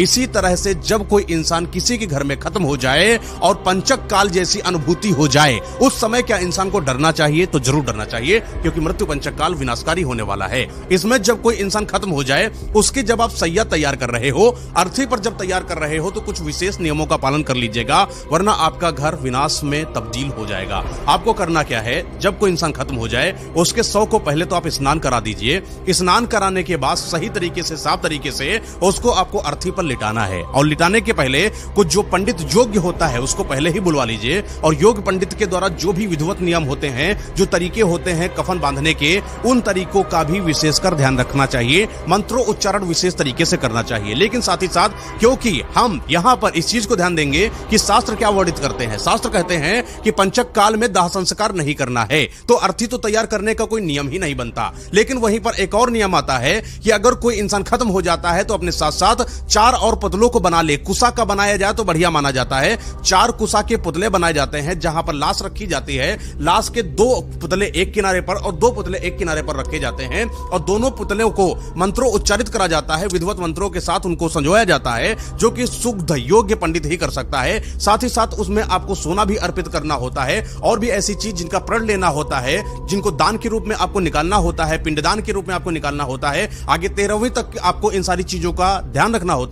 इसी तरह से जब कोई इंसान किसी के घर में खत्म हो जाए और पंचक काल जैसी अनुभूति हो जाए, उस समय क्या इंसान को डरना चाहिए? तो जरूर डरना चाहिए, क्योंकि मृत्यु पंचक काल विनाशकारी होने वाला है। इसमें जब कोई इंसान खत्म हो जाए, उसके जब आप सैया तैयार कर रहे हो, अर्थी पर जब तैयार कर रहे हो, तो कुछ विशेष नियमों का पालन कर लीजिएगा, वरना आपका घर विनाश में तब्दील हो जाएगा। आपको करना क्या है, जब कोई इंसान खत्म हो जाए, उसके शव को पहले तो आप स्नान करा दीजिए। स्नान कराने के बाद सही तरीके से, साफ तरीके से उसको आपको अर्थी पर लिटाना है, और लिटाने के पहले कुछ जो पंडित योग्य होता है उसको पहले ही बुलवा लीजिए, और योग्य पंडित के द्वारा जो भी विधिवत नियम होते हैं, जो तरीके होते हैं कफन बांधने के, उन तरीकों का भी विशेषकर ध्यान रखना चाहिए। मंत्रों उच्चारण विशेष तरीके से करना चाहिए। लेकिन साथ ही साथ, क्योंकि हम यहां पर इस चीज को ध्यान देंगे कि शास्त्र क्या वर्णित करते हैं। शास्त्र कहते हैं कि पंचक काल में दाह संस्कार नहीं करना है, तो अर्थी तो तैयार करने का कोई नियम ही नहीं बनता। लेकिन वहीं पर एक और नियम आता है कि अगर कोई इंसान खत्म हो जाता है तो अपने साथ साथ 4 और पुतलों को बना ले। कुसा का बनाया जाए तो बढ़िया माना जाता है। 4 कुसा के पुतले बनाए जाते हैं, जहां पर लाश रखी जाती है। लाश के 2 पुतले एक किनारे पर और 2 पुतले एक किनारे पर रखे जाते हैं, और दोनों पुतलों को मंत्रों उच्चारित करा जाता है। विधिवत मंत्रों के साथ उनको संजोया जाता है, जो कि शुद्ध योग्य पंडित ही कर सकता है। साथ ही साथ उसमें आपको सोना भी अर्पित करना होता है, और भी ऐसी चीज जिनका प्रण लेना होता है, जिनको दान के रूप में आपको निकालना होता है, पिंडदान के रूप में आपको निकालना होता है। आगे 13वीं तक आपको इन सारी चीजों का ध्यान रखना होता है।